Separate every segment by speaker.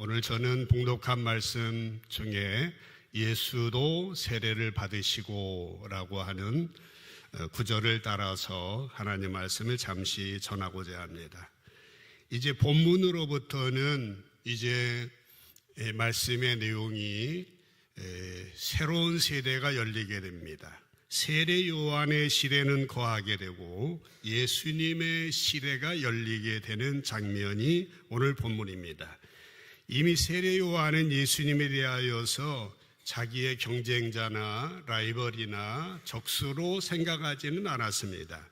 Speaker 1: 오늘 저는 봉독한 말씀 중에 예수도 세례를 받으시고 라고 하는 구절을 따라서 하나님 말씀을 잠시 전하고자 합니다. 이제 본문으로부터는 이제 말씀의 내용이 새로운 세대가 열리게 됩니다. 세례 요한의 시대는 거하게 되고 예수님의 시대가 열리게 되는 장면이 오늘 본문입니다. 이미 세례 요한은 예수님에 대하여서 자기의 경쟁자나 라이벌이나 적수로 생각하지는 않았습니다.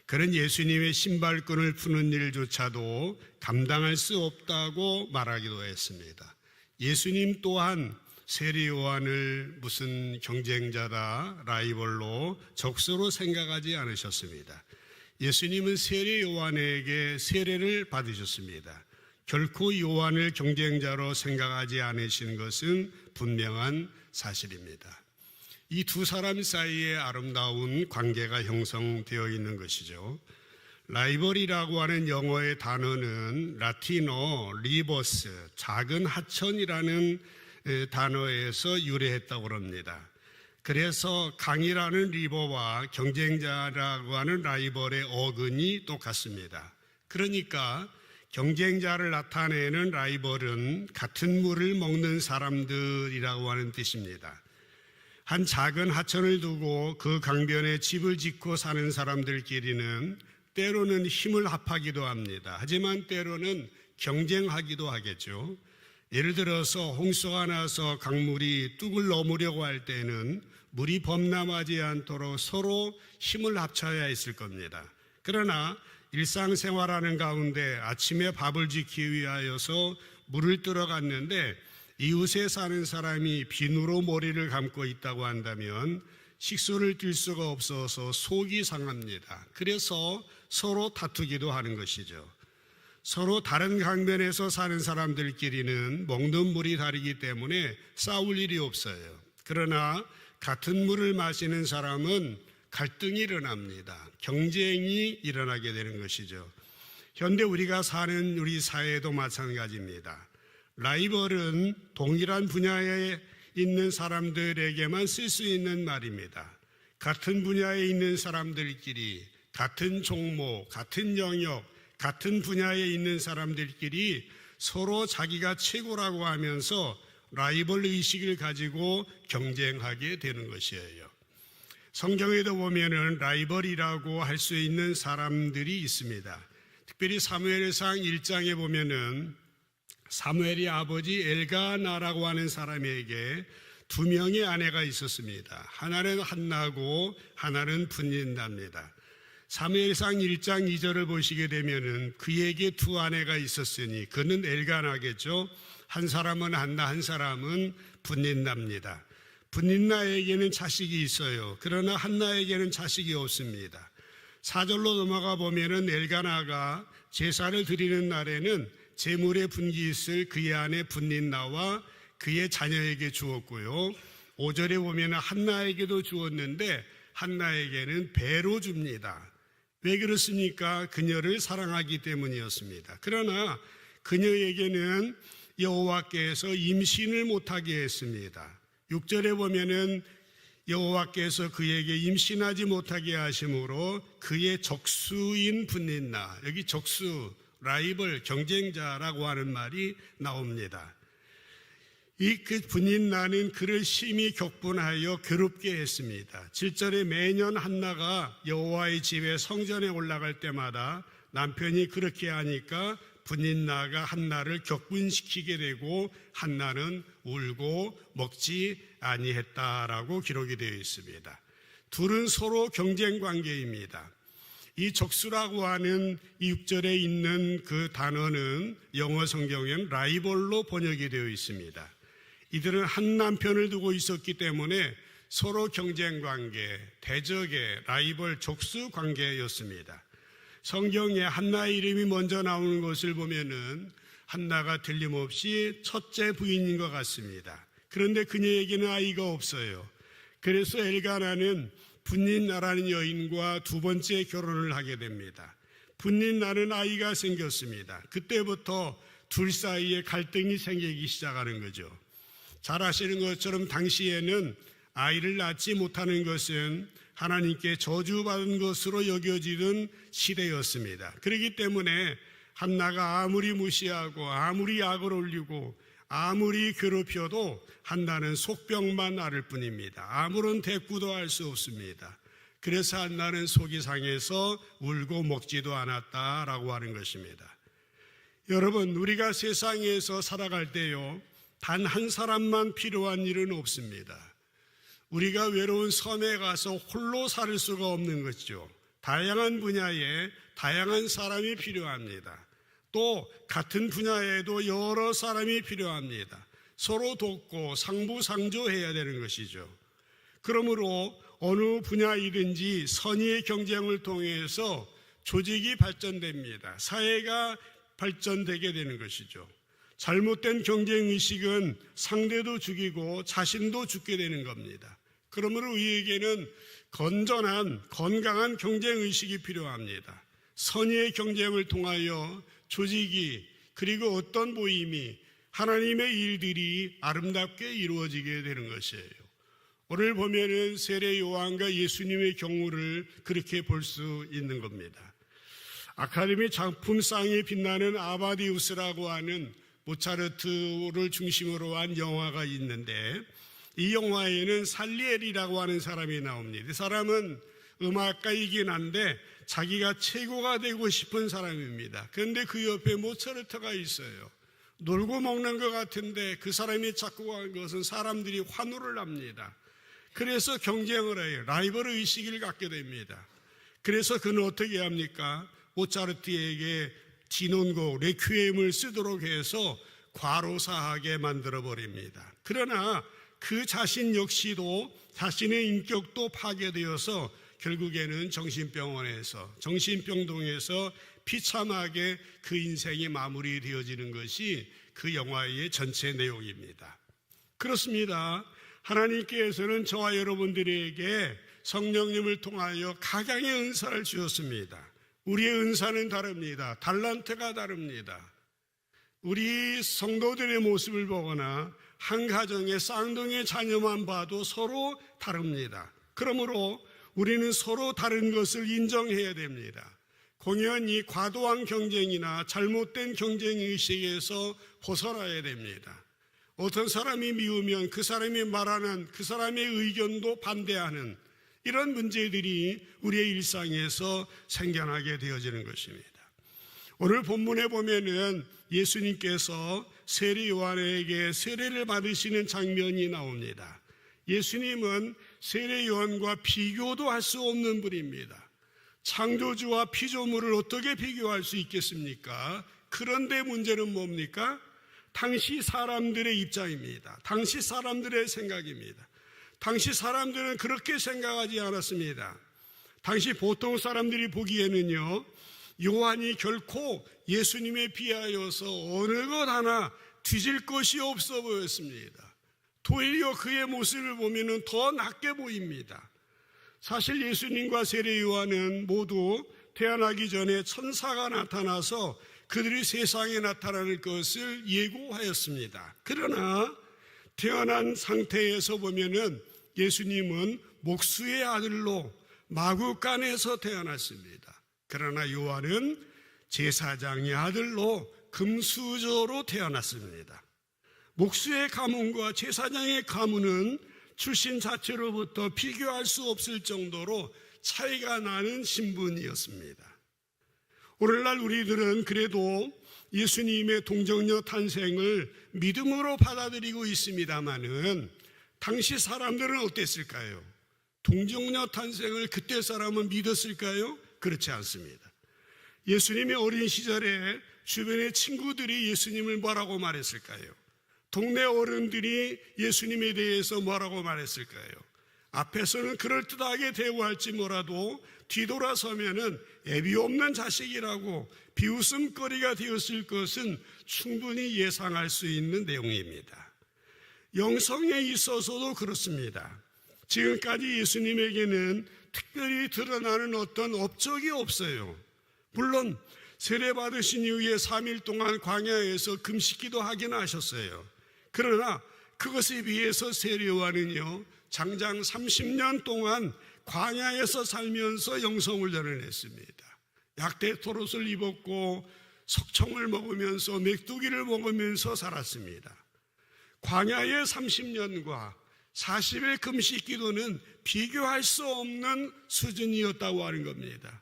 Speaker 1: 그는 예수님의 신발끈을 푸는 일조차도 감당할 수 없다고 말하기도 했습니다. 예수님 또한 세례 요한을 무슨 경쟁자다, 라이벌로, 적수로 생각하지 않으셨습니다. 예수님은 세례 요한에게 세례를 받으셨습니다. 결코 요한을 경쟁자로 생각하지 않으신 것은 분명한 사실입니다. 이 두 사람 사이에 아름다운 관계가 형성되어 있는 것이죠. 라이벌이라고 하는 영어의 단어는 라틴어 리버스, 작은 하천이라는 단어에서 유래했다고 합니다. 그래서 강이라는 리버와 경쟁자라고 하는 라이벌의 어근이 똑같습니다. 그러니까 경쟁자를 나타내는 라이벌은 같은 물을 먹는 사람들이라고 하는 뜻입니다. 한 작은 하천을 두고 그 강변에 집을 짓고 사는 사람들끼리는 때로는 힘을 합하기도 합니다. 하지만 때로는 경쟁하기도 하겠죠. 예를 들어서 홍수가 나서 강물이 뚝을 넘으려고 할 때는 물이 범람하지 않도록 서로 힘을 합쳐야 했을 겁니다. 그러나 일상생활하는 가운데 아침에 밥을 짓기 위하여서 물을 뜨러 갔는데 이웃에 사는 사람이 비누로 머리를 감고 있다고 한다면 식수를 뜰 수가 없어서 속이 상합니다. 그래서 서로 다투기도 하는 것이죠. 서로 다른 강변에서 사는 사람들끼리는 먹는 물이 다르기 때문에 싸울 일이 없어요. 그러나 같은 물을 마시는 사람은 갈등이 일어납니다. 경쟁이 일어나게 되는 것이죠. 현대 우리가 사는 우리 사회도 마찬가지입니다. 라이벌은 동일한 분야에 있는 사람들에게만 쓸 수 있는 말입니다. 같은 분야에 있는 사람들끼리, 같은 종목, 같은 영역, 같은 분야에 있는 사람들끼리 서로 자기가 최고라고 하면서 라이벌 의식을 가지고 경쟁하게 되는 것이에요. 성경에도 보면은 라이벌이라고 할 수 있는 사람들이 있습니다. 특별히 사무엘상 1장에 보면은 사무엘의 아버지 엘가나라고 하는 사람에게 두 명의 아내가 있었습니다. 하나는 한나고 하나는 분닌나입니다. 사무엘상 1장 2절을 보시게 되면은 그에게 두 아내가 있었으니 그는 엘가나겠죠. 한 사람은 한나, 한 사람은 분닌나입니다. 분닌나에게는 자식이 있어요. 그러나 한나에게는 자식이 없습니다. 4절로 넘어가 보면은 엘가나가 제사를 드리는 날에는 제물의 분깃을 그의 아내 분닌나와 그의 자녀에게 주었고요. 5절에 보면은 한나에게도 주었는데 한나에게는 배로 줍니다. 왜 그렇습니까? 그녀를 사랑하기 때문이었습니다. 그러나 그녀에게는 여호와께서 임신을 못하게 했습니다. 6절에 보면은 여호와께서 그에게 임신하지 못하게 하심으로 그의 적수인 분닌나, 여기 적수, 라이벌, 경쟁자라고 하는 말이 나옵니다. 그 분닌나는 그를 심히 격분하여 괴롭게 했습니다. 7절에 매년 한나가 여호와의 집에 성전에 올라갈 때마다 남편이 그렇게 하니까 분닌나가 한나를 격분시키게 되고 한나는 울고 먹지 아니했다라고 기록이 되어 있습니다. 둘은 서로 경쟁 관계입니다. 이 적수라고 하는 이 6절에 있는 그 단어는 영어 성경에는 라이벌로 번역이 되어 있습니다. 이들은 한 남편을 두고 있었기 때문에 서로 경쟁 관계, 대적의 라이벌 적수 관계였습니다. 성경에 한나의 이름이 먼저 나오는 것을 보면은 한나가 틀림없이 첫째 부인인 것 같습니다. 그런데 그녀에게는 아이가 없어요. 그래서 엘가나는 분닌나라는 여인과 두 번째 결혼을 하게 됩니다. 분닌나는 아이가 생겼습니다. 그때부터 둘 사이에 갈등이 생기기 시작하는 거죠. 잘 아시는 것처럼 당시에는 아이를 낳지 못하는 것은 하나님께 저주받은 것으로 여겨지던 시대였습니다. 그렇기 때문에 한나가 아무리 무시하고 아무리 악을 올리고 아무리 괴롭혀도 한나는 속병만 앓을 뿐입니다. 아무런 대꾸도 할 수 없습니다. 그래서 한나는 속이 상해서 울고 먹지도 않았다라고 하는 것입니다. 여러분, 우리가 세상에서 살아갈 때요, 단 한 사람만 필요한 일은 없습니다. 우리가 외로운 섬에 가서 홀로 살 수가 없는 것이죠. 다양한 분야에 다양한 사람이 필요합니다. 또 같은 분야에도 여러 사람이 필요합니다. 서로 돕고 상부상조해야 되는 것이죠. 그러므로 어느 분야이든지 선의의 경쟁을 통해서 조직이 발전됩니다. 사회가 발전되게 되는 것이죠. 잘못된 경쟁의식은 상대도 죽이고 자신도 죽게 되는 겁니다. 그러므로 우리에게는 건전한 건강한 경쟁의식이 필요합니다. 선의의 경쟁을 통하여 조직이 그리고 어떤 모임이 하나님의 일들이 아름답게 이루어지게 되는 것이에요. 오늘 보면은 세례 요한과 예수님의 경우를 그렇게 볼 수 있는 겁니다. 아카데미 작품상에 빛나는 아마디우스라고 하는 모차르트를 중심으로 한 영화가 있는데, 이 영화에는 살리에리라고 하는 사람이 나옵니다. 이 사람은 음악가이긴 한데 자기가 최고가 되고 싶은 사람입니다. 그런데 그 옆에 모차르트가 있어요. 놀고 먹는 것 같은데 그 사람이 작곡한 것은 사람들이 환호를 합니다. 그래서 경쟁을 해요. 라이벌 의식을 갖게 됩니다. 그래서 그는 어떻게 합니까? 모차르트에게 진원곡 레퀴엠을 쓰도록 해서 과로사하게 만들어버립니다. 그러나 그 자신 역시도 자신의 인격도 파괴되어서 결국에는 정신병동에서 비참하게 그 인생이 마무리되어지는 것이 그 영화의 전체 내용입니다. 그렇습니다. 하나님께서는 저와 여러분들에게 성령님을 통하여 각양의 은사를 주셨습니다. 우리의 은사는 다릅니다. 달란트가 다릅니다. 우리 성도들의 모습을 보거나 한 가정의 쌍둥이 자녀만 봐도 서로 다릅니다. 그러므로 우리는 서로 다른 것을 인정해야 됩니다. 공연히 과도한 경쟁이나 잘못된 경쟁의식에서 벗어나야 됩니다. 어떤 사람이 미우면 그 사람이 말하는 그 사람의 의견도 반대하는 이런 문제들이 우리의 일상에서 생겨나게 되어지는 것입니다. 오늘 본문에 보면은 예수님께서 세례 요한에게 세례를 받으시는 장면이 나옵니다. 예수님은 세례 요한과 비교도 할 수 없는 분입니다. 창조주와 피조물을 어떻게 비교할 수 있겠습니까? 그런데 문제는 뭡니까? 당시 사람들의 입장입니다. 당시 사람들의 생각입니다. 당시 사람들은 그렇게 생각하지 않았습니다. 당시 보통 사람들이 보기에는요, 요한이 결코 예수님에 비하여서 어느 것 하나 뒤질 것이 없어 보였습니다. 도리어 그의 모습을 보면 더 낮게 보입니다. 사실 예수님과 세례 요한은 모두 태어나기 전에 천사가 나타나서 그들이 세상에 나타날 것을 예고하였습니다. 그러나 태어난 상태에서 보면은 예수님은 목수의 아들로 마구간에서 태어났습니다. 그러나 요한은 제사장의 아들로 금수저로 태어났습니다. 목수의 가문과 제사장의 가문은 출신 자체로부터 비교할 수 없을 정도로 차이가 나는 신분이었습니다. 오늘날 우리들은 그래도 예수님의 동정녀 탄생을 믿음으로 받아들이고 있습니다마는 당시 사람들은 어땠을까요? 동정녀 탄생을 그때 사람은 믿었을까요? 그렇지 않습니다. 예수님의 어린 시절에 주변의 친구들이 예수님을 뭐라고 말했을까요? 동네 어른들이 예수님에 대해서 뭐라고 말했을까요? 앞에서는 그럴듯하게 대우할지 뭐라도 뒤돌아서면은 애비 없는 자식이라고 비웃음거리가 되었을 것은 충분히 예상할 수 있는 내용입니다. 영성에 있어서도 그렇습니다. 지금까지 예수님에게는 특별히 드러나는 어떤 업적이 없어요. 물론 세례 받으신 이후에 3일 동안 광야에서 금식기도 하긴 하셨어요. 그러나 그것에 비해서 세례 요한은요, 장장 30년 동안 광야에서 살면서 영성훈련을 했습니다. 약대 토롯을 입었고 석청을 먹으면서 메뚜기를 먹으면서 살았습니다. 광야의 30년과 40일 금식 기도는 비교할 수 없는 수준이었다고 하는 겁니다.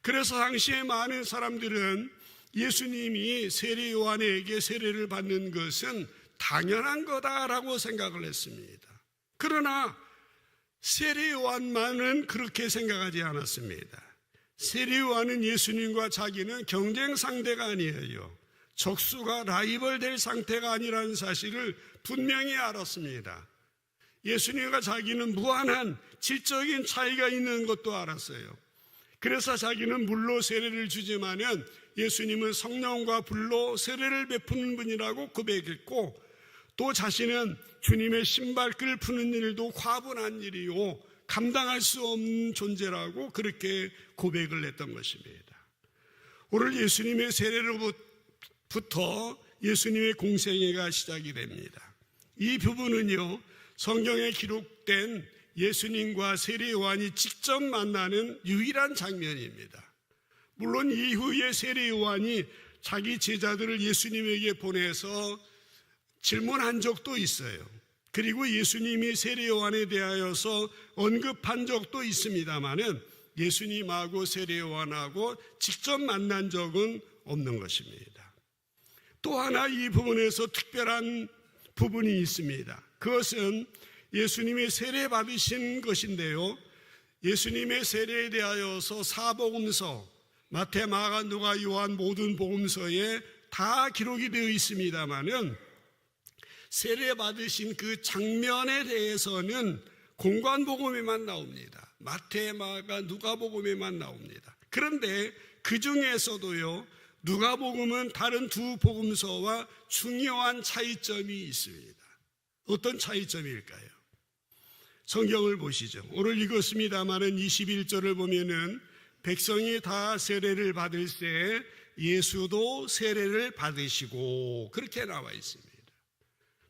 Speaker 1: 그래서 당시에 많은 사람들은 예수님이 세례 요한에게 세례를 받는 것은 당연한 거다라고 생각을 했습니다. 그러나 세례 요한만은 그렇게 생각하지 않았습니다. 세례 요한은 예수님과 자기는 경쟁 상대가 아니에요. 적수가 라이벌 될 상태가 아니라는 사실을 분명히 알았습니다. 예수님과 자기는 무한한 질적인 차이가 있는 것도 알았어요. 그래서 자기는 물로 세례를 주지만은 예수님은 성령과 불로 세례를 베푸는 분이라고 고백했고, 또 자신은 주님의 신발끈을 푸는 일도 과분한 일이요 감당할 수 없는 존재라고 그렇게 고백을 했던 것입니다. 오늘 예수님의 세례로부터 예수님의 공생애가 시작이 됩니다. 이 부분은요, 성경에 기록된 예수님과 세례 요한이 직접 만나는 유일한 장면입니다. 물론 이후에 세례 요한이 자기 제자들을 예수님에게 보내서 질문한 적도 있어요. 그리고 예수님이 세례 요한에 대하여서 언급한 적도 있습니다만은 예수님하고 세례 요한하고 직접 만난 적은 없는 것입니다. 또 하나 이 부분에서 특별한 부분이 있습니다. 그것은 예수님이 세례 받으신 것인데요, 예수님의 세례에 대하여서 사복음서, 마태, 마가, 누가, 요한 모든 복음서에 다 기록이 되어 있습니다만은 세례 받으신 그 장면에 대해서는 공관복음에만 나옵니다. 마태, 마가, 누가복음에만 나옵니다. 그런데 그 중에서도요, 누가복음은 다른 두 복음서와 중요한 차이점이 있습니다. 어떤 차이점일까요? 성경을 보시죠. 오늘 읽었습니다마는 21절을 보면은 백성이 다 세례를 받을 때 예수도 세례를 받으시고, 그렇게 나와 있습니다.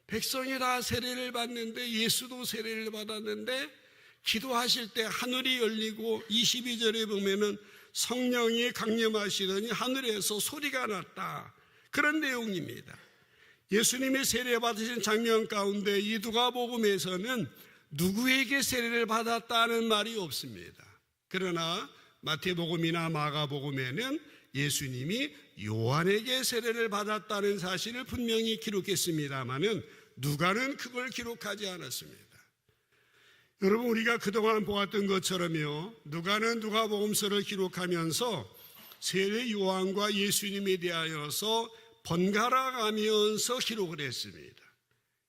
Speaker 1: 백성이 다 세례를 받는데, 예수도 세례를 받았는데, 기도하실 때 하늘이 열리고 22절에 보면은 성령이 강림하시더니 하늘에서 소리가 났다, 그런 내용입니다. 예수님이 세례 받으신 장면 가운데 이 누가복음에서는 누구에게 세례를 받았다는 말이 없습니다. 그러나 마태복음이나 마가복음에는 예수님이 요한에게 세례를 받았다는 사실을 분명히 기록했습니다마는 누가는 그걸 기록하지 않았습니다. 여러분, 우리가 그동안 보았던 것처럼요, 누가는 누가복음서를 기록하면서 세례 요한과 예수님에 대하여서 번갈아 가면서 기록을 했습니다.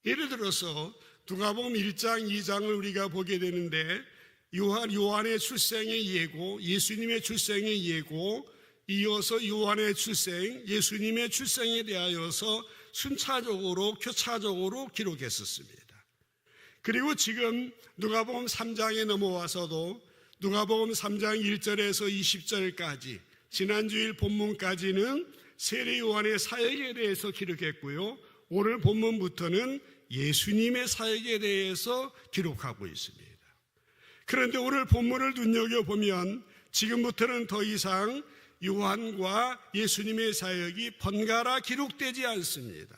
Speaker 1: 예를 들어서 누가복음 1장, 2장을 우리가 보게 되는데 요한의 출생의 예고, 예수님의 출생의 예고, 이어서 요한의 출생, 예수님의 출생에 대하여서 순차적으로, 교차적으로 기록했었습니다. 그리고 지금 누가복음 3장에 넘어와서도 누가복음 3장 1절에서 20절까지 지난주일 본문까지는 세례 요한의 사역에 대해서 기록했고요, 오늘 본문부터는 예수님의 사역에 대해서 기록하고 있습니다. 그런데 오늘 본문을 눈여겨보면 지금부터는 더 이상 요한과 예수님의 사역이 번갈아 기록되지 않습니다.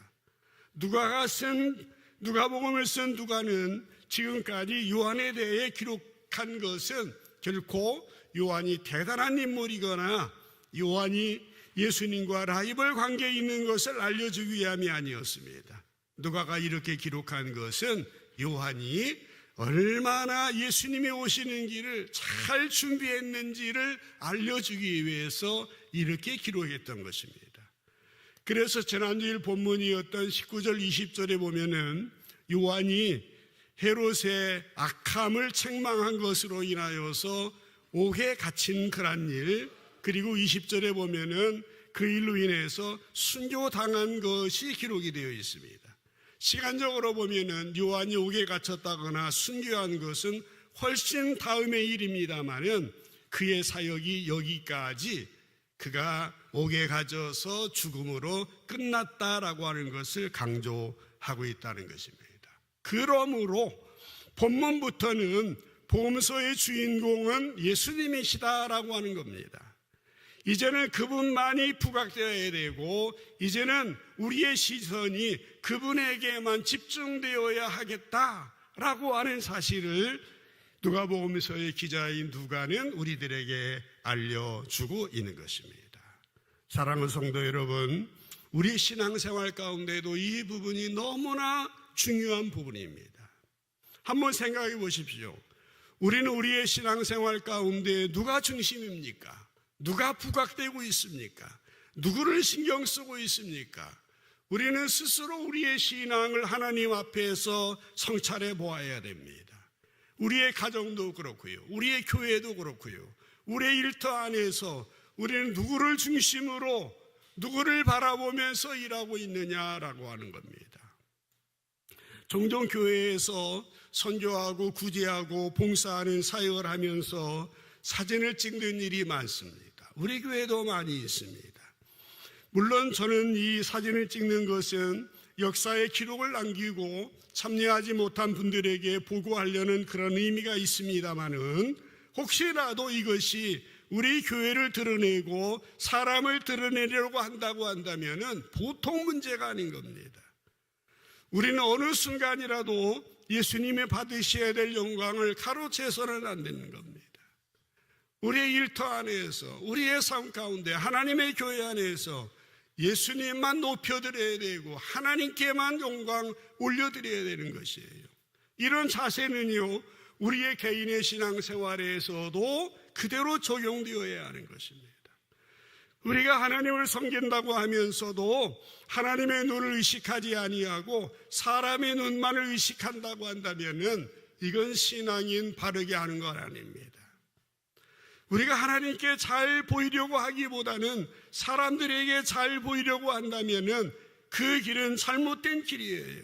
Speaker 1: 누가복음을 쓴 누가는 지금까지 요한에 대해 기록한 것은 결코 요한이 대단한 인물이거나 요한이 예수님과 라이벌 관계에 있는 것을 알려주기 위함이 아니었습니다. 누가가 이렇게 기록한 것은 요한이 얼마나 예수님이 오시는 길을 잘 준비했는지를 알려주기 위해서 이렇게 기록했던 것입니다. 그래서 지난주일 본문이었던 19절 20절에 보면은 요한이 헤롯의 악함을 책망한 것으로 인하여서 옥에 갇힌 그런 일, 그리고 20절에 보면은 그 일로 인해서 순교당한 것이 기록이 되어 있습니다. 시간적으로 보면은 요한이 옥에 갇혔다거나 순교한 것은 훨씬 다음의 일입니다만은 그의 사역이 여기까지, 그가 옥에 가져서 죽음으로 끝났다라고 하는 것을 강조하고 있다는 것입니다. 그러므로 본문부터는 복음서의 주인공은 예수님이시다라고 하는 겁니다. 이제는 그분만이 부각되어야 되고 이제는 우리의 시선이 그분에게만 집중되어야 하겠다라고 하는 사실을 누가복음서의 기자인 누가는 우리들에게 알려주고 있는 것입니다. 사랑하는 성도 여러분, 우리 신앙생활 가운데도 이 부분이 너무나 중요한 부분입니다. 한번 생각해 보십시오. 우리는 우리의 신앙생활 가운데 누가 중심입니까? 누가 부각되고 있습니까? 누구를 신경 쓰고 있습니까? 우리는 스스로 우리의 신앙을 하나님 앞에서 성찰해 보아야 됩니다. 우리의 가정도 그렇고요. 우리의 교회도 그렇고요. 우리의 일터 안에서 우리는 누구를 중심으로 누구를 바라보면서 일하고 있느냐라고 하는 겁니다. 종종 교회에서 선교하고 구제하고 봉사하는 사역을 하면서 사진을 찍는 일이 많습니다. 우리 교회도 많이 있습니다. 물론 저는 이 사진을 찍는 것은 역사의 기록을 남기고 참여하지 못한 분들에게 보고하려는 그런 의미가 있습니다마는 혹시라도 이것이 우리 교회를 드러내고 사람을 드러내려고 한다고 한다면은 보통 문제가 아닌 겁니다. 우리는 어느 순간이라도 예수님이 받으셔야 될 영광을 가로채서는 안 되는 겁니다. 우리의 일터 안에서 우리의 삶 가운데 하나님의 교회 안에서 예수님만 높여드려야 되고 하나님께만 영광 올려드려야 되는 것이에요. 이런 자세는요 우리의 개인의 신앙생활에서도 그대로 적용되어야 하는 것입니다. 우리가 하나님을 섬긴다고 하면서도 하나님의 눈을 의식하지 아니하고 사람의 눈만을 의식한다고 한다면은 이건 신앙인 바르게 하는 것 아닙니다. 우리가 하나님께 잘 보이려고 하기보다는 사람들에게 잘 보이려고 한다면은 그 길은 잘못된 길이에요.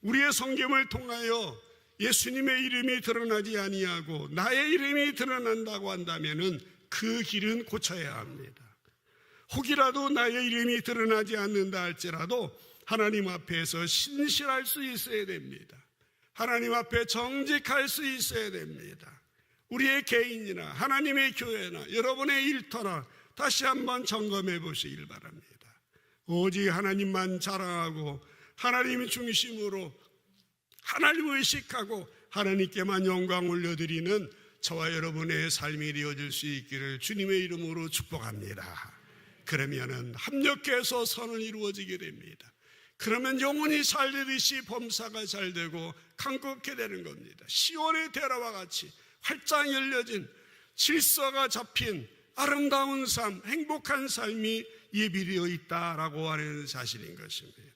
Speaker 1: 우리의 성경을 통하여 예수님의 이름이 드러나지 아니하고 나의 이름이 드러난다고 한다면은 그 길은 고쳐야 합니다. 혹이라도 나의 이름이 드러나지 않는다 할지라도 하나님 앞에서 신실할 수 있어야 됩니다. 하나님 앞에 정직할 수 있어야 됩니다. 우리의 개인이나 하나님의 교회나 여러분의 일터나 다시 한번 점검해 보시길 바랍니다. 오직 하나님만 자랑하고 하나님 중심으로 하나님을 의식하고 하나님께만 영광 올려드리는 저와 여러분의 삶이 되어질 수 있기를 주님의 이름으로 축복합니다. 그러면은 합력해서 선은 이루어지게 됩니다. 그러면 영혼이 잘 되듯이 범사가 잘 되고 강건케 되는 겁니다. 시온의 대라와 같이 활짝 열려진 질서가 잡힌 아름다운 삶, 행복한 삶이 예비되어 있다라고 하는 사실인 것입니다.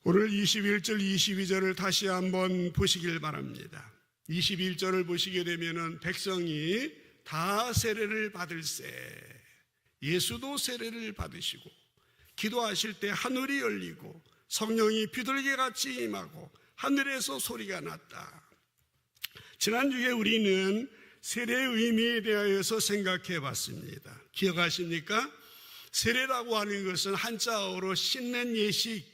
Speaker 1: 오늘 21절, 22절을 다시 한번 보시길 바랍니다. 21절을 보시게 되면은 백성이 다 세례를 받을세. 예수도 세례를 받으시고 기도하실 때 하늘이 열리고 성령이 비둘기같이 임하고 하늘에서 소리가 났다. 지난주에 우리는 세례의 의미에 대하여서 생각해 봤습니다. 기억하십니까? 세례라고 하는 것은 한자어로 씻는 예식,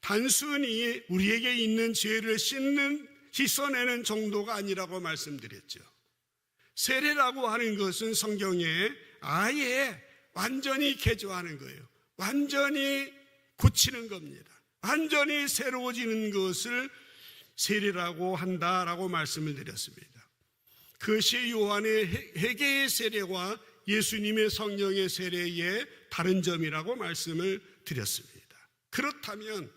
Speaker 1: 단순히 우리에게 있는 죄를 씻어내는 정도가 아니라고 말씀드렸죠. 세례라고 하는 것은 성경에 아예 완전히 개조하는 거예요. 완전히 고치는 겁니다. 완전히 새로워지는 것을 세례라고 한다라고 말씀을 드렸습니다. 그것이 요한의 회개의 세례와 예수님의 성령의 세례의 다른 점이라고 말씀을 드렸습니다. 그렇다면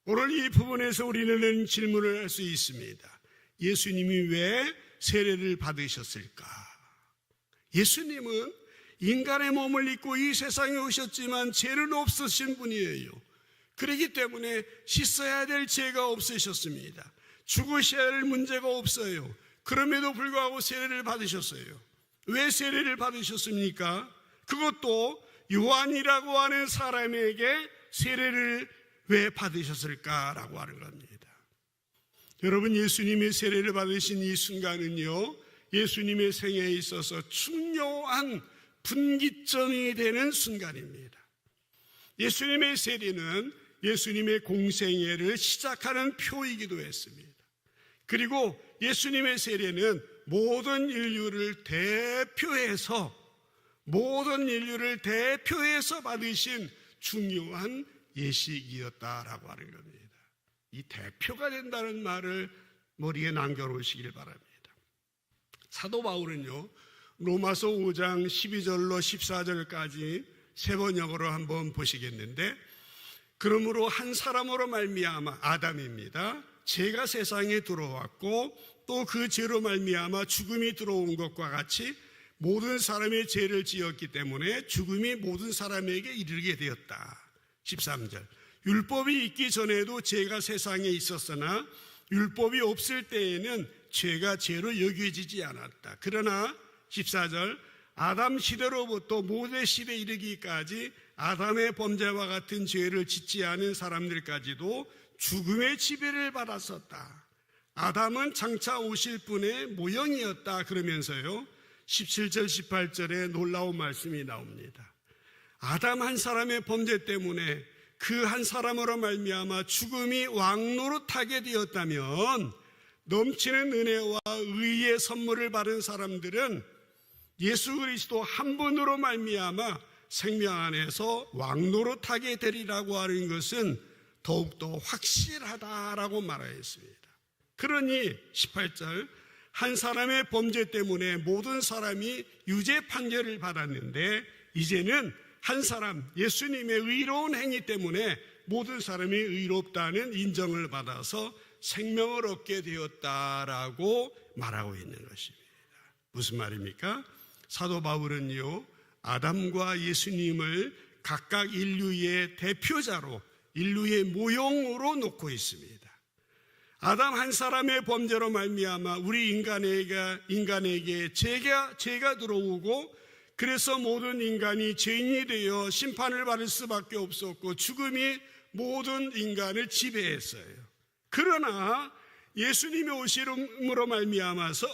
Speaker 1: 오늘 이 부분에서 우리는 질문을 할 수 있습니다. 예수님이 왜 세례를 받으셨을까? 예수님은 인간의 몸을 입고 이 세상에 오셨지만 죄는 없으신 분이에요. 그렇기 때문에 씻어야 될 죄가 없으셨습니다. 죽으셔야 할 문제가 없어요. 그럼에도 불구하고 세례를 받으셨어요. 왜 세례를 받으셨습니까? 그것도 요한이라고 하는 사람에게 세례를 왜 받으셨을까라고 하는 겁니다. 여러분, 예수님의 세례를 받으신 이 순간은요, 예수님의 생애에 있어서 중요한 분기점이 되는 순간입니다. 예수님의 세례는 예수님의 공생애를 시작하는 표이기도 했습니다. 그리고 예수님의 세례는 모든 인류를 대표해서 받으신 중요한 예식이었다라고 하는 겁니다. 이 대표가 된다는 말을 머리에 남겨놓으시길 바랍니다. 사도 바울은요, 로마서 5장 12절로 14절까지 세 번역으로 한번 보시겠는데, 그러므로 한 사람으로 말미암아, 아담입니다, 죄가 세상에 들어왔고 또 그 죄로 말미암아 죽음이 들어온 것과 같이 모든 사람의 죄를 지었기 때문에 죽음이 모든 사람에게 이르게 되었다. 13절, 율법이 있기 전에도 죄가 세상에 있었으나 율법이 없을 때에는 죄가 죄로 여겨지지 않았다. 그러나 14절, 아담 시대로부터 모세 시대에 이르기까지 아담의 범죄와 같은 죄를 짓지 않은 사람들까지도 죽음의 지배를 받았었다. 아담은 장차 오실 분의 모형이었다. 그러면서요, 17절 18절에 놀라운 말씀이 나옵니다. 아담 한 사람의 범죄 때문에 그 한 사람으로 말미암아 죽음이 왕노릇하게 되었다면, 넘치는 은혜와 의의 선물을 받은 사람들은 예수 그리스도 한 분으로 말미암아 생명 안에서 왕노릇하게 되리라고 하는 것은 더욱더 확실하다라고 말하였습니다. 그러니 18절, 한 사람의 범죄 때문에 모든 사람이 유죄 판결을 받았는데 이제는 한 사람, 예수님의 의로운 행위 때문에 모든 사람이 의롭다는 인정을 받아서 생명을 얻게 되었다라고 말하고 있는 것입니다. 무슨 말입니까? 사도 바울은요, 아담과 예수님을 각각 인류의 대표자로, 인류의 모형으로 놓고 있습니다. 아담 한 사람의 범죄로 말미암아 우리 인간에게 죄가 들어오고, 그래서 모든 인간이 죄인이 되어 심판을 받을 수밖에 없었고 죽음이 모든 인간을 지배했어요. 그러나 예수님이 오심으로 말미암아서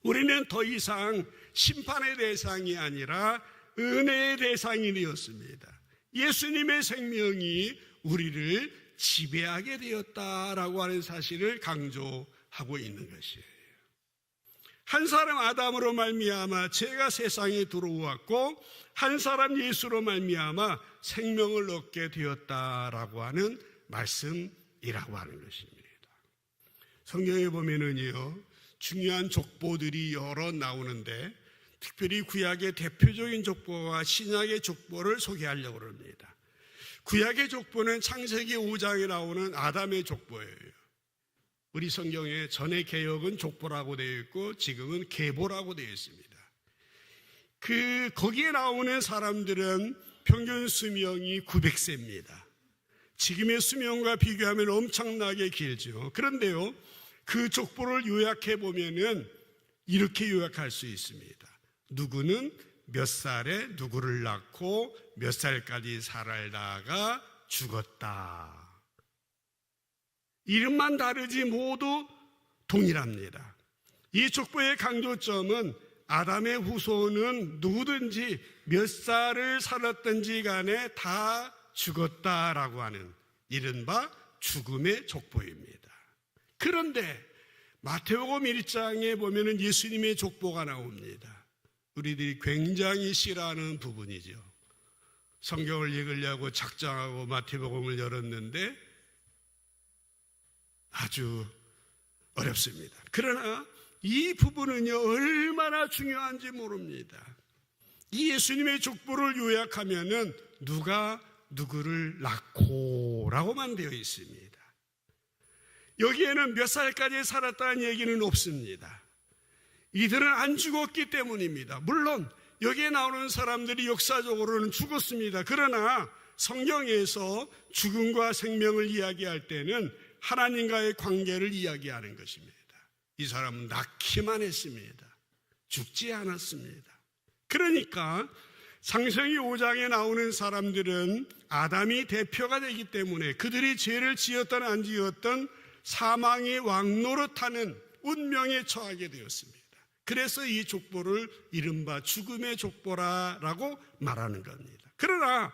Speaker 1: 우리는 더 이상 심판의 대상이 아니라 은혜의 대상이 되었습니다. 예수님의 생명이 우리를 지배하게 되었다라고 하는 사실을 강조하고 있는 것이에요. 한 사람 아담으로 말미암아 죄가 세상에 들어왔고 한 사람 예수로 말미암아 생명을 얻게 되었다라고 하는 말씀이라고 하는 것입니다. 성경에 보면은요, 중요한 족보들이 여러 나오는데 특별히 구약의 대표적인 족보와 신약의 족보를 소개하려고 합니다. 구약의 족보는 창세기 5장에 나오는 아담의 족보예요. 우리 성경에 전의 개역은 족보라고 되어 있고 지금은 계보라고 되어 있습니다. 거기에 나오는 사람들은 평균 수명이 900세입니다. 지금의 수명과 비교하면 엄청나게 길죠. 그런데요, 그 족보를 요약해 보면은 이렇게 요약할 수 있습니다. 누구는 몇 살에 누구를 낳고 몇 살까지 살다가 죽었다. 이름만 다르지 모두 동일합니다. 이 족보의 강조점은 아담의 후손은 누구든지 몇 살을 살았든지 간에 다 죽었다라고 하는 이른바 죽음의 족보입니다. 그런데 마태복음 1장에 보면은 예수님의 족보가 나옵니다. 우리들이 굉장히 싫어하는 부분이죠. 성경을 읽으려고 작정하고 마태복음을 열었는데 아주 어렵습니다. 그러나 이 부분은요, 얼마나 중요한지 모릅니다. 이 예수님의 족보를 요약하면은 누가 누구를 낳고라고만 되어 있습니다. 여기에는 몇 살까지 살았다는 얘기는 없습니다. 이들은 안 죽었기 때문입니다. 물론 여기에 나오는 사람들이 역사적으로는 죽었습니다. 그러나 성경에서 죽음과 생명을 이야기할 때는 하나님과의 관계를 이야기하는 것입니다. 이 사람은 낳기만 했습니다. 죽지 않았습니다. 그러니까 창세기 5장에 나오는 사람들은 아담이 대표가 되기 때문에 그들이 죄를 지었든 안 지었든 사망의 왕노릇하는 운명에 처하게 되었습니다. 그래서 이 족보를 이른바 죽음의 족보라라고 말하는 겁니다. 그러나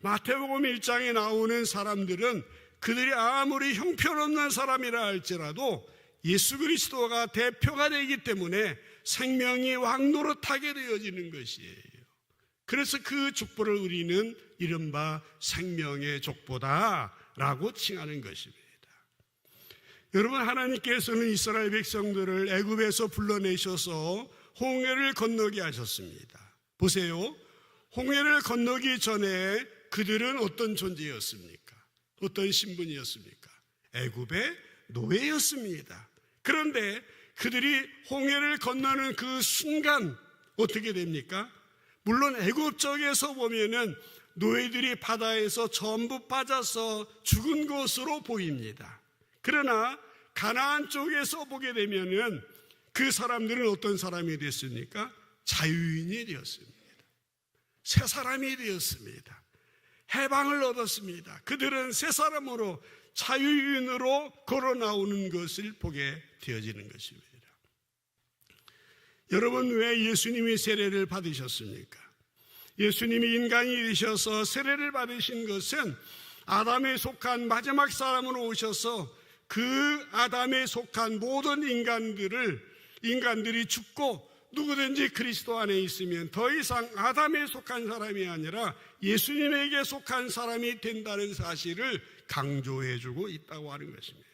Speaker 1: 마태복음 1장에 나오는 사람들은 그들이 아무리 형편없는 사람이라 할지라도 예수 그리스도가 대표가 되기 때문에 생명이 왕노릇하게 되어지는 것이에요. 그래서 그 족보를 우리는 이른바 생명의 족보다라고 칭하는 것입니다. 여러분, 하나님께서는 이스라엘 백성들을 애굽에서 불러내셔서 홍해를 건너게 하셨습니다. 보세요. 홍해를 건너기 전에 그들은 어떤 존재였습니까? 어떤 신분이었습니까? 애굽의 노예였습니다. 그런데 그들이 홍해를 건너는 그 순간 어떻게 됩니까? 물론 애굽 쪽에서 보면은 노예들이 바다에서 전부 빠져서 죽은 것으로 보입니다. 그러나 가나안 쪽에서 보게 되면은 그 사람들은 어떤 사람이 됐습니까? 자유인이 되었습니다. 새 사람이 되었습니다. 해방을 얻었습니다. 그들은 새 사람으로 자유인으로 걸어 나오는 것을 보게 되어지는 것입니다. 여러분, 왜 예수님이 세례를 받으셨습니까? 예수님이 인간이 되셔서 세례를 받으신 것은 아담에 속한 마지막 사람으로 오셔서 그 아담에 속한 모든 인간들이 죽고 누구든지 그리스도 안에 있으면 더 이상 아담에 속한 사람이 아니라 예수님에게 속한 사람이 된다는 사실을 강조해주고 있다고 하는 것입니다.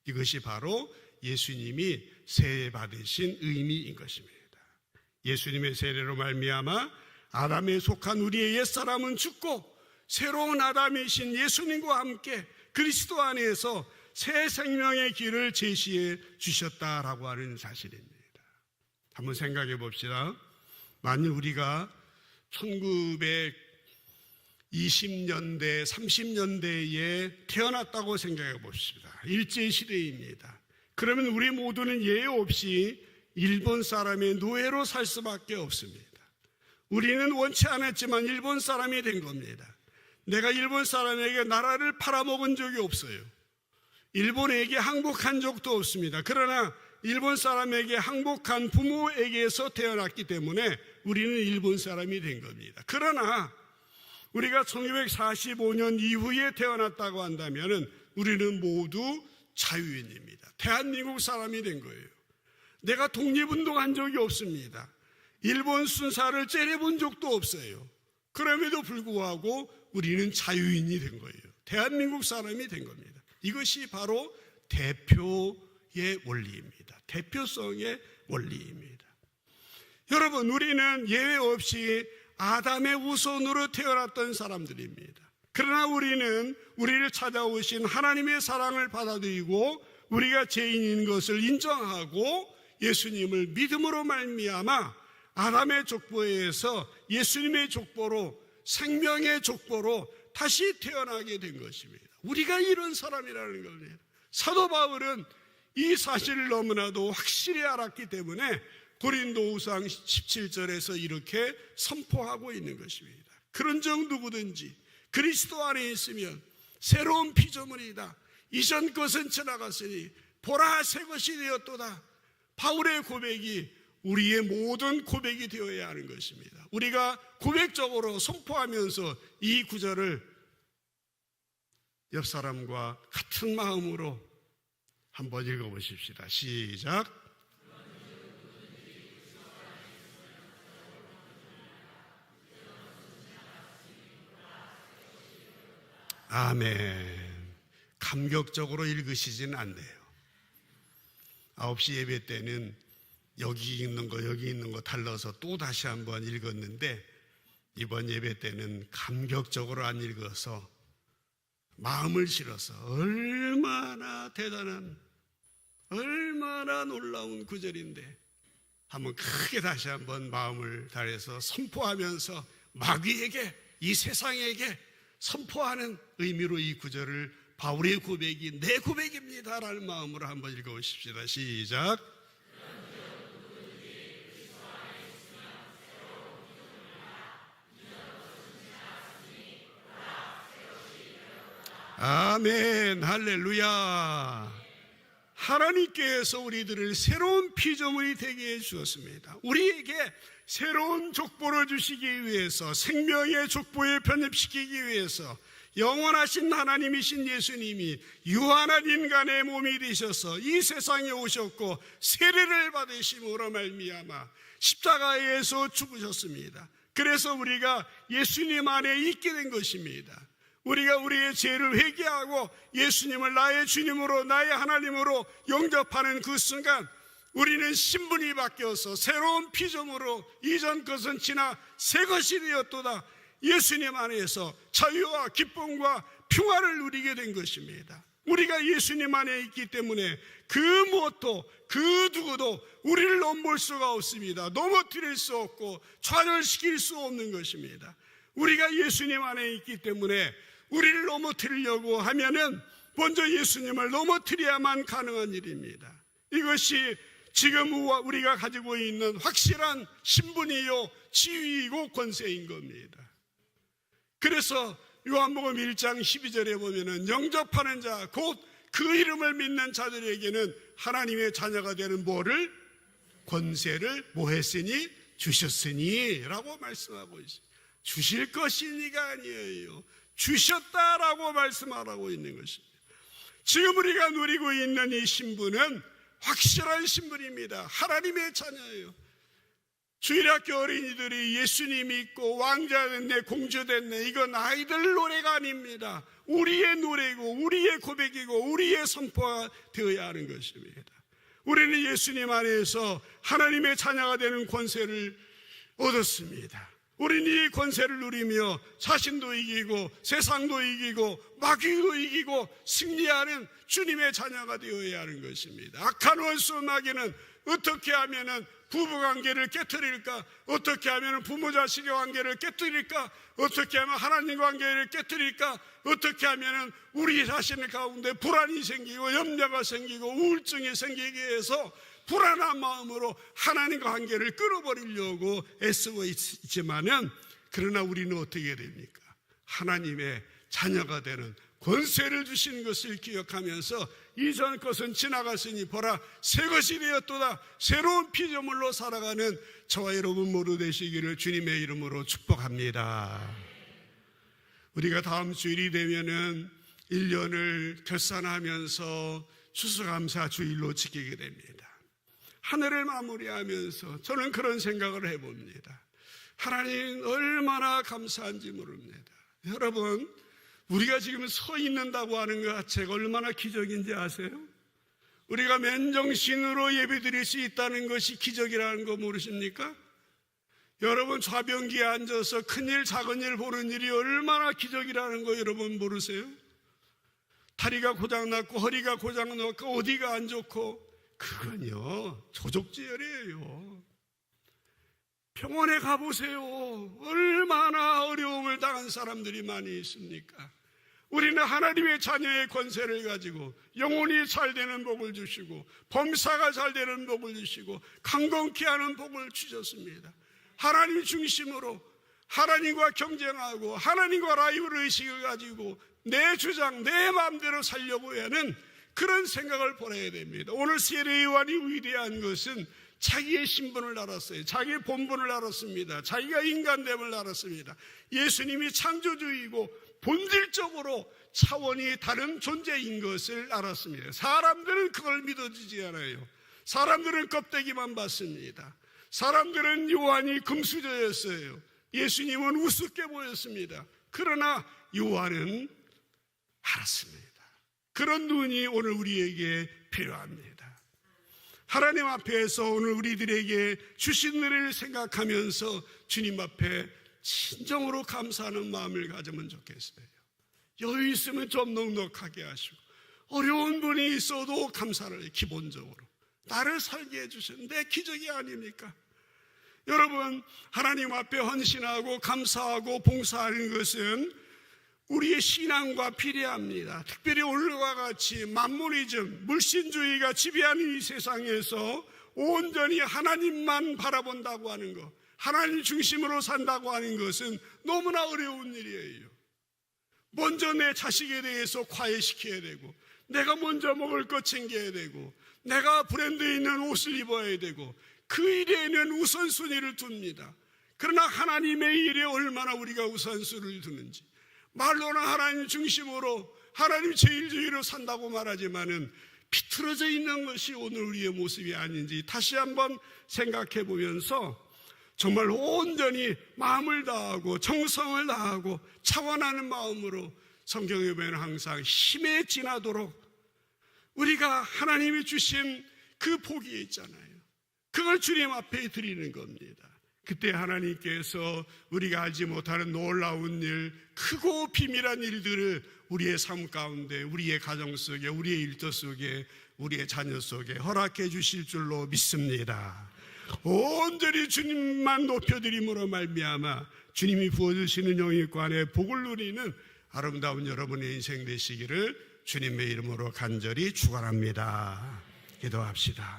Speaker 1: 이것이 바로 예수님이 세례 받으신 의미인 것입니다. 예수님의 세례로 말미암아 아담에 속한 우리의 옛사람은 죽고 새로운 아담이신 예수님과 함께 그리스도 안에서 새 생명의 길을 제시해 주셨다라고 하는 사실입니다. 한번 생각해 봅시다. 만일 우리가 1920년대, 30년대에 태어났다고 생각해 봅시다. 일제시대입니다. 그러면 우리 모두는 예외 없이 일본 사람의 노예로 살 수밖에 없습니다. 우리는 원치 않았지만 일본 사람이 된 겁니다. 내가 일본 사람에게 나라를 팔아먹은 적이 없어요. 일본에게 항복한 적도 없습니다. 그러나 일본 사람에게 항복한 부모에게서 태어났기 때문에 우리는 일본 사람이 된 겁니다. 그러나 우리가 1945년 이후에 태어났다고 한다면 우리는 모두 자유인입니다. 대한민국 사람이 된 거예요. 내가 독립운동한 적이 없습니다. 일본 순사를 째려본 적도 없어요. 그럼에도 불구하고 우리는 자유인이 된 거예요. 대한민국 사람이 된 겁니다. 이것이 바로 대표의 원리입니다. 대표성의 원리입니다. 여러분, 우리는 예외 없이 아담의 후손으로 태어났던 사람들입니다. 그러나 우리는 우리를 찾아오신 하나님의 사랑을 받아들이고 우리가 죄인인 것을 인정하고 예수님을 믿음으로 말미암아 아담의 족보에서 예수님의 족보로, 생명의 족보로 다시 태어나게 된 것입니다. 우리가 이런 사람이라는 겁니다. 사도 바울은 이 사실을 너무나도 확실히 알았기 때문에 고린도후서 17절에서 이렇게 선포하고 있는 것입니다. 그런즉 누구든지 그리스도 안에 있으면 새로운 피조물이다. 이전 것은 지나갔으니 보라 새 것이 되었도다. 바울의 고백이 우리의 모든 고백이 되어야 하는 것입니다. 우리가 고백적으로 선포하면서 이 구절을 옆 사람과 같은 마음으로 한번 읽어보십시다. 시작. 아멘. 감격적으로 읽으시진 않네요. 9시 예배 때는 여기 있는 거 달라서 또 다시 한번 읽었는데 이번 예배 때는 감격적으로 안 읽어서 마음을 실어서 얼마나 대단한, 얼마나 놀라운 구절인데 한번 크게 다시 한번 마음을 다해서 선포하면서 마귀에게, 이 세상에게 선포하는 의미로 이 구절을 바울의 고백이 내 고백입니다 라는 마음으로 한번 읽어보십시다. 시작. 아멘. 할렐루야. 하나님께서 우리들을 새로운 피조물이 되게 해주었습니다. 우리에게 새로운 족보를 주시기 위해서, 생명의 족보에 편입시키기 위해서 영원하신 하나님이신 예수님이 유한한 인간의 몸이 되셔서 이 세상에 오셨고 세례를 받으심으로 말미암아 십자가에서 죽으셨습니다. 그래서 우리가 예수님 안에 있게 된 것입니다. 우리가 우리의 죄를 회개하고 예수님을 나의 주님으로, 나의 하나님으로 영접하는 그 순간 우리는 신분이 바뀌어서 새로운 피조물로 이전 것은 지나 새 것이 되었도다. 예수님 안에서 자유와 기쁨과 평화를 누리게 된 것입니다. 우리가 예수님 안에 있기 때문에 그 무엇도 그 누구도 우리를 넘볼 수가 없습니다. 넘어뜨릴 수 없고 좌절시킬 수 없는 것입니다. 우리가 예수님 안에 있기 때문에 우리를 넘어뜨리려고 하면은 먼저 예수님을 넘어뜨려야만 가능한 일입니다. 이것이 지금 우리가 가지고 있는 확실한 신분이요 지위이고 권세인 겁니다. 그래서 요한복음 1장 12절에 보면은 영접하는 자, 곧 그 이름을 믿는 자들에게는 하나님의 자녀가 되는 뭐를? 권세를 뭐 했으니? 주셨으니 라고 말씀하고 있어요. 주실 것이니가 아니에요. 주셨다라고 말씀하라고 있는 것입니다. 지금 우리가 누리고 있는 이 신분은 확실한 신분입니다. 하나님의 자녀예요. 주일학교 어린이들이 예수님 믿고 왕자 됐네, 공주 됐네, 이건 아이들 노래가 아닙니다. 우리의 노래고 우리의 고백이고 우리의 선포가 되어야 하는 것입니다. 우리는 예수님 안에서 하나님의 자녀가 되는 권세를 얻었습니다. 우리는 이 권세를 누리며 자신도 이기고 세상도 이기고 마귀도 이기고 승리하는 주님의 자녀가 되어야 하는 것입니다. 악한 원수 마귀는 어떻게 하면은 부부관계를 깨뜨릴까? 어떻게 하면 부모 자식의 관계를 깨뜨릴까? 어떻게 하면 하나님 관계를 깨뜨릴까? 어떻게 하면 우리 자신 가운데 불안이 생기고 염려가 생기고 우울증이 생기게 해서 불안한 마음으로 하나님과 관계를 끊어버리려고 애쓰고 있지만은, 그러나 우리는 어떻게 됩니까? 하나님의 자녀가 되는 권세를 주신 것을 기억하면서 이전 것은 지나갔으니 보라 새 것이 되었도다. 새로운 피조물로 살아가는 저와 여러분 모두 되시기를 주님의 이름으로 축복합니다. 우리가 다음 주일이 되면은 1년을 결산하면서 추수감사 주일로 지키게 됩니다. 한 해를 마무리하면서 저는 그런 생각을 해봅니다. 하나님 얼마나 감사한지 모릅니다. 여러분, 우리가 지금 서 있는다고 하는 것 자체가 얼마나 기적인지 아세요? 우리가 맨정신으로 예배드릴 수 있다는 것이 기적이라는 거 모르십니까? 여러분, 좌변기에 앉아서 큰일 작은일 보는 일이 얼마나 기적이라는 거 여러분 모르세요? 다리가 고장났고 허리가 고장났고 어디가 안 좋고, 그건요 조족지혈이에요. 병원에 가보세요. 얼마나 어려움을 당한 사람들이 많이 있습니까? 우리는 하나님의 자녀의 권세를 가지고 영혼이 잘 되는 복을 주시고 범사가 잘 되는 복을 주시고 강건케 하는 복을 주셨습니다. 하나님 중심으로 하나님과 경쟁하고 하나님과 라이벌 의식을 가지고 내 주장, 내 마음대로 살려고 하는 그런 생각을 버려야 됩니다. 오늘 세례 요한이 위대한 것은 자기의 신분을 알았어요. 자기의 본분을 알았습니다. 자기가 인간됨을 알았습니다. 예수님이 창조주이고 본질적으로 차원이 다른 존재인 것을 알았습니다. 사람들은 그걸 믿어주지 않아요. 사람들은 껍데기만 봤습니다. 사람들은 요한이 금수저였어요. 예수님은 우습게 보였습니다. 그러나 요한은 알았습니다. 그런 눈이 오늘 우리에게 필요합니다. 하나님 앞에서 오늘 우리들에게 주신 은혜를 생각하면서 주님 앞에 진정으로 감사하는 마음을 가지면 좋겠어요. 여유 있으면 좀 넉넉하게 하시고, 어려운 분이 있어도 감사를 해요. 기본적으로 나를 살게 해주신 내 기적이 아닙니까? 여러분, 하나님 앞에 헌신하고 감사하고 봉사하는 것은 우리의 신앙과 비례합니다. 특별히 오늘과 같이 만모니즘, 물신주의가 지배하는 이 세상에서 온전히 하나님만 바라본다고 하는 것, 하나님 중심으로 산다고 하는 것은 너무나 어려운 일이에요. 먼저 내 자식에 대해서 과외시켜야 되고, 내가 먼저 먹을 것 챙겨야 되고 내가 브랜드 있는 옷을 입어야 되고 그 일에는 우선순위를 둡니다. 그러나 하나님의 일에 얼마나 우리가 우선순위를 두는지, 말로는 하나님 중심으로 하나님 제일주의로 산다고 말하지만은 비틀어져 있는 것이 오늘 우리의 모습이 아닌지 다시 한번 생각해 보면서 정말 온전히 마음을 다하고 정성을 다하고 차원하는 마음으로 성경에 보면 항상 힘에 지나도록 우리가 하나님이 주신 그 복이 있잖아요. 그걸 주님 앞에 드리는 겁니다. 그때 하나님께서 우리가 알지 못하는 놀라운 일, 크고 비밀한 일들을 우리의 삶 가운데, 우리의 가정 속에, 우리의 일터 속에, 우리의 자녀 속에 허락해 주실 줄로 믿습니다. 온전히 주님만 높여드림으로 말미암아 주님이 부어주시는 영육간의 복을 누리는 아름다운 여러분의 인생 되시기를 주님의 이름으로 간절히 축원합니다. 기도합시다.